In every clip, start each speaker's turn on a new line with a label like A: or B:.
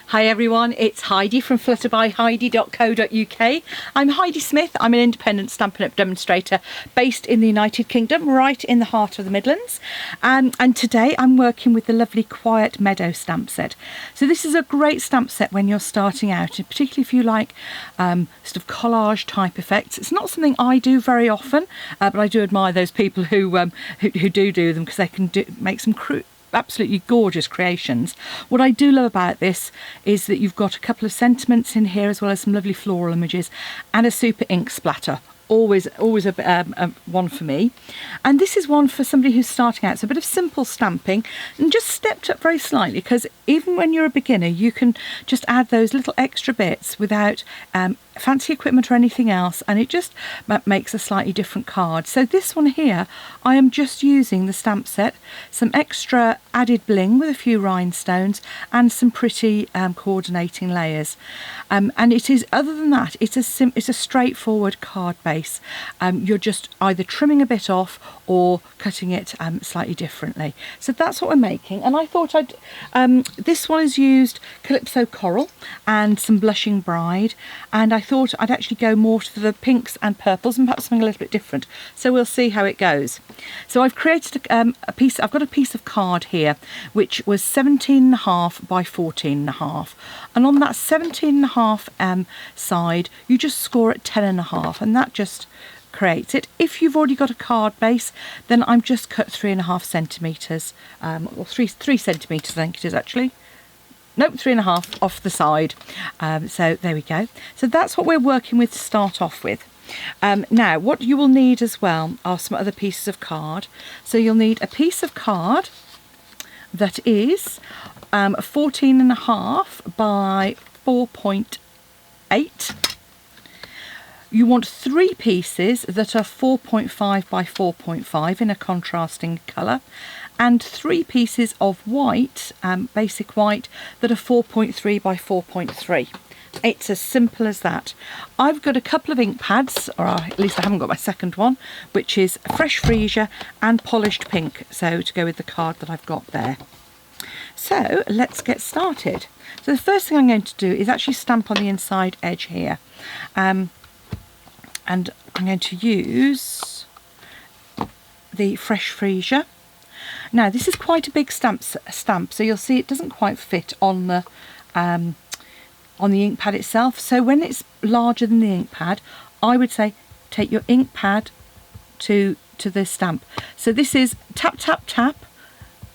A: Hi everyone, it's Heidi from flutterbyheidi.co.uk. I'm Heidi Smith. I'm an independent Stampin' Up demonstrator based in the United Kingdom, right in the heart of the Midlands. And today I'm working with the lovely Quiet Meadow stamp set. So this is a great stamp set when you're starting out, and particularly if you like sort of collage type effects. It's not something I do very often, but I do admire those people who do them, because they can make some absolutely gorgeous creations. What I do love about this is that you've got a couple of sentiments in here, as well as some lovely floral images and a super ink splatter. Always a one for me. And this is one for somebody who's starting out. So a bit of simple stamping, and just stepped up very slightly, because even when you're a beginner you can just add those little extra bits without fancy equipment or anything else, and it just makes a slightly different card. So this one here, I am just using the stamp set, some extra added bling with a few rhinestones and some pretty coordinating layers, and it is, other than that, it's a straightforward card base. You're just either trimming a bit off or cutting it slightly differently. So that's what we're making, and I thought this one is used Calypso Coral and some Blushing Bride, and I thought I'd actually go more to the pinks and purples and perhaps something a little bit different. So we'll see how it goes. So I've created I've got a piece of card here which was 17.5 by 14.5, and on that 17.5 side you just score at 10.5, and that just creates it. If you've already got a card base, then I'm just cut 3.5 centimetres, or 3 centimetres I think it is actually. Nope, 3.5 off the side. So there we go. So that's what we're working with to start off with. Now what you will need as well are some other pieces of card. So you'll need a piece of card that is 14.5 by 4.8. You want 3 pieces that are 4.5 by 4.5 in a contrasting colour, and 3 pieces of white, basic white, that are 4.3 by 4.3. It's as simple as that. I've got a couple of ink pads, or at least I haven't got my second one, which is Fresh Freesia and Polished Pink, so to go with the card that I've got there. So let's get started. So the first thing I'm going to do is actually stamp on the inside edge here, and I'm going to use the Fresh Freesia. Now this is quite a big stamp, so you'll see it doesn't quite fit on the ink pad itself. So when it's larger than the ink pad, I would say take your ink pad to the stamp. So this is tap tap tap.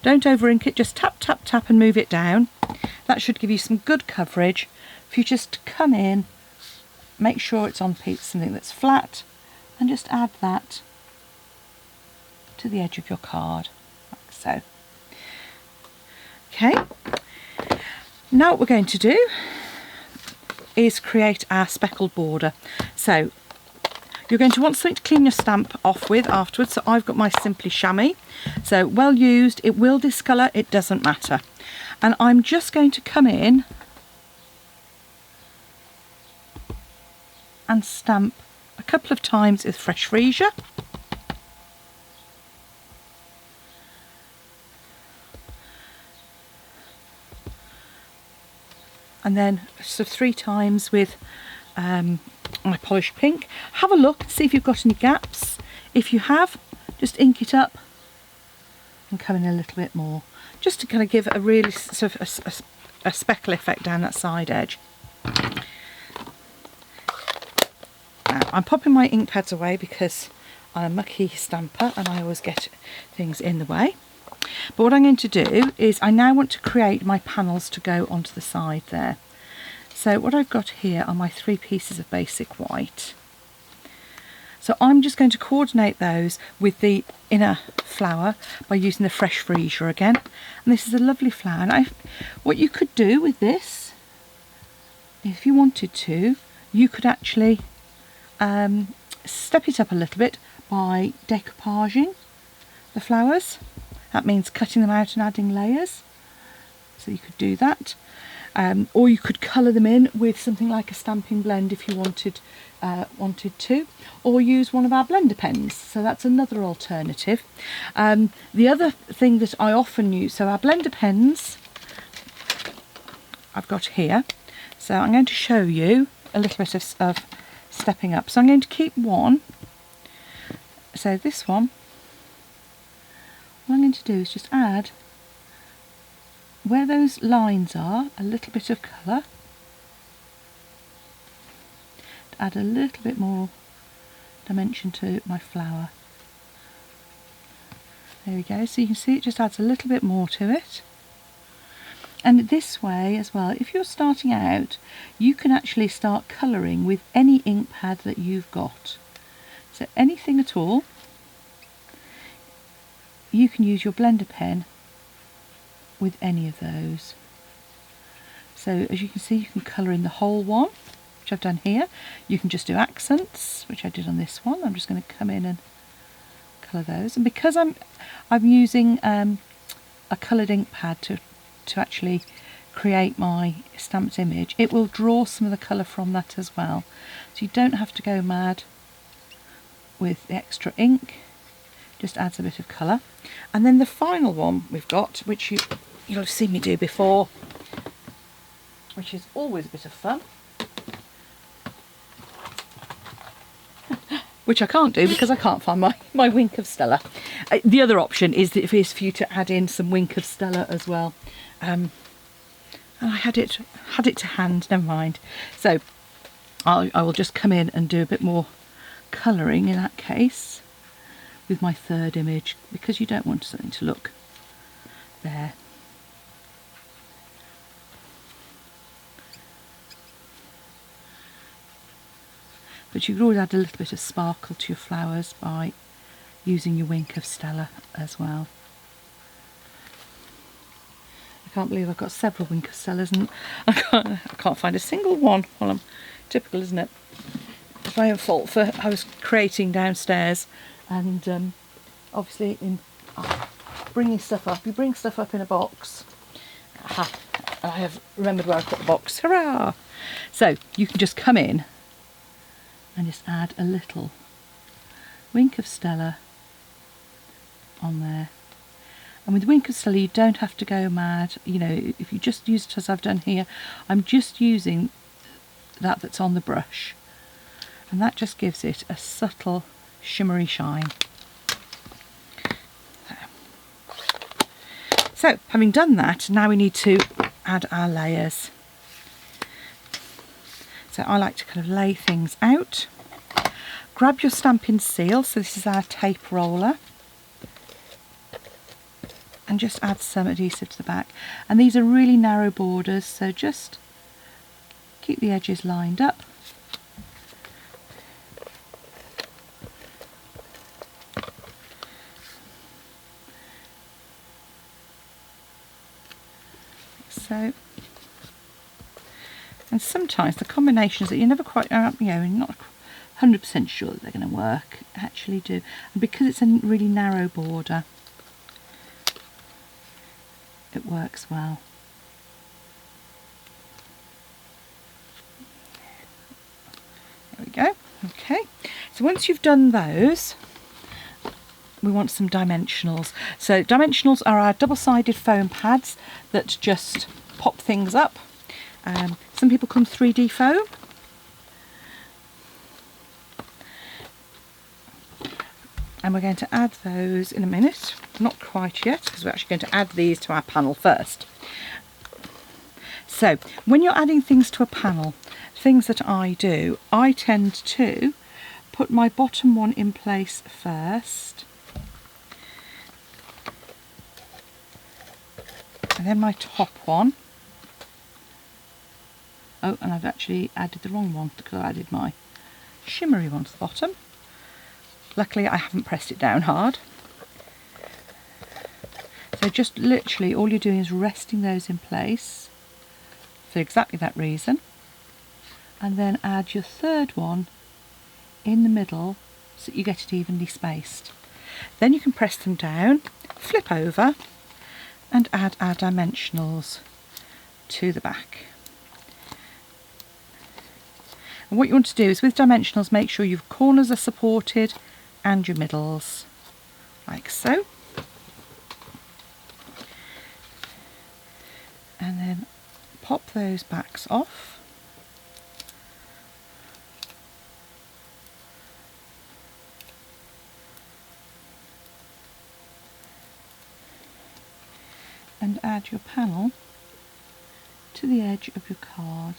A: Don't over ink it, just tap tap tap and move it down. That should give you some good coverage. If you just come in, make sure it's on something that's flat, and just add that to the edge of your card, like so. Okay, now what we're going to do is create our speckled border. So you're going to want something to clean your stamp off with afterwards. So I've got my Simply Chamois, so well used. It will discolour, it doesn't matter. And I'm just going to come in and stamp a couple of times with Fresh Freesia. And then sort of 3 times with my Polished Pink. Have a look and see if you've got any gaps. If you have, just ink it up and come in a little bit more, just to kind of give a really sort of a speckle effect down that side edge. Now I'm popping my ink pads away because I'm a mucky stamper and I always get things in the way. But what I'm going to do is I now want to create my panels to go onto the side there. So what I've got here are my 3 pieces of basic white. So I'm just going to coordinate those with the inner flower by using the Fresh Freesia again. And this is a lovely flower. And what you could do with this, if you wanted to, you could actually step it up a little bit by decoupaging the flowers. That means cutting them out and adding layers. So you could do that. Or you could colour them in with something like a stamping blend if you wanted to, or use one of our blender pens. So that's another alternative. The other thing that I often use, so our blender pens, I've got here. So I'm going to show you a little bit of stepping up. So I'm going to keep one. So this one, what I'm going to do is just add, where those lines are, a little bit of colour. Add a little bit more dimension to my flower. There we go, so you can see it just adds a little bit more to it. And this way as well, if you're starting out, you can actually start colouring with any ink pad that you've got. So anything at all, you can use your blender pen with any of those. So as you can see, you can colour in the whole one, which I've done here. You can just do accents, which I did on this one. I'm just going to come in and colour those. And because I'm using a coloured ink pad to actually create my stamped image, it will draw some of the colour from that as well. So you don't have to go mad with the extra ink, just adds a bit of colour. And then the final one we've got, which you'll have seen me do before, which is always a bit of fun, which I can't do because I can't find my Wink of Stella. The other option is for you to add in some Wink of Stella as well. And I had it to hand, never mind. So I will just come in and do a bit more colouring in that case with my third image, because you don't want something to look there. But you can always add a little bit of sparkle to your flowers by using your Wink of Stella as well. I can't believe I've got several Wink of Stellas and I can't find a single one. Well, I'm typical, isn't it? It's my own fault for I was creating downstairs, and obviously in bringing stuff up, you bring stuff up in a box. Aha, I have remembered where I put the box. Hurrah! So you can just come in and just add a little Wink of Stella on there. And with Wink of Stella, you don't have to go mad. You know, if you just use it as I've done here, I'm just using that's on the brush, and that just gives it a subtle shimmery shine. So having done that, now we need to add our layers. So I like to kind of lay things out. Grab your Stampin' seal, so this is our tape roller, and just add some adhesive to the back. And these are really narrow borders, so just keep the edges lined up. So, and sometimes the combinations that you're never quite, you know, not 100% sure that they're going to work, actually do. And because it's a really narrow border, it works well. There we go. Okay, so once you've done those, we want some dimensionals. So dimensionals are our double-sided foam pads that just pop things up. Some people come 3D foam. And we're going to add those in a minute. Not quite yet, because we're actually going to add these to our panel first. So when you're adding things to a panel, things that I do, I tend to put my bottom one in place first, and then my top one. Oh, and I've actually added the wrong one because I added my shimmery one to the bottom. Luckily I haven't pressed it down hard. So just literally all you're doing is resting those in place for exactly that reason, and then add your third one in the middle so that you get it evenly spaced. Then you can press them down, flip over, and add our dimensionals to the back. And what you want to do is with dimensionals, make sure your corners are supported and your middles, like so. pop those backs off. And add your panel to the edge of your card.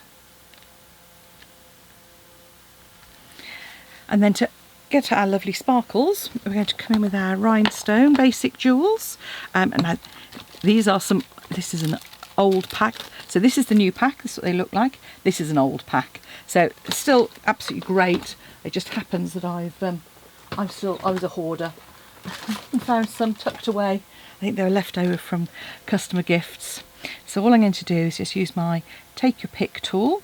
A: And then to get our lovely sparkles, we're going to come in with our rhinestone basic jewels. And now these are some, this is an old pack. So this is the new pack, this is what they look like. This is an old pack. So it's still absolutely great. It just happens that I was a hoarder and found some tucked away. I think they were left over from customer gifts. So all I'm going to do is just use my take your pick tool,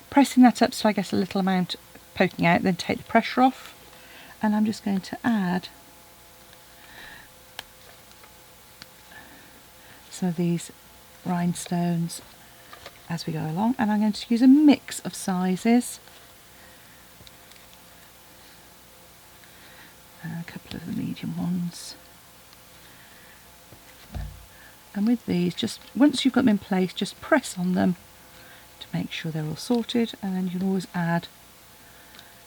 A: pressing that up so I get a little amount poking out, then take the pressure off, and I'm just going to add some of these rhinestones as we go along, and I'm going to use a mix of sizes. A couple of the medium ones. And with these, just once you've got them in place, just press on them to make sure they're all sorted, and then you can always add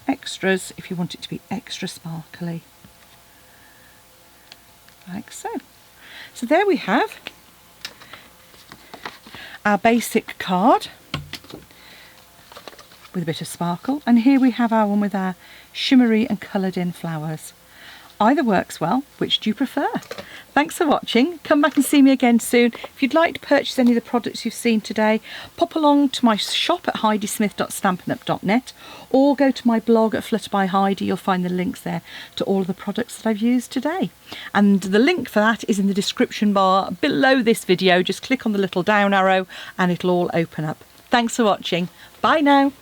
A: extras if you want it to be extra sparkly, like so. So there we have our basic card with a bit of sparkle, and here we have our one with our shimmery and coloured in flowers. Either works well. Which do you prefer? Thanks for watching. Come back and see me again soon. If you'd like to purchase any of the products you've seen today, pop along to my shop at heidismith.stampinup.net, or go to my blog at Flutter by Heidi. You'll find the links there to all of the products that I've used today. And the link for that is in the description bar below this video. Just click on the little down arrow and it'll all open up. Thanks for watching. Bye now.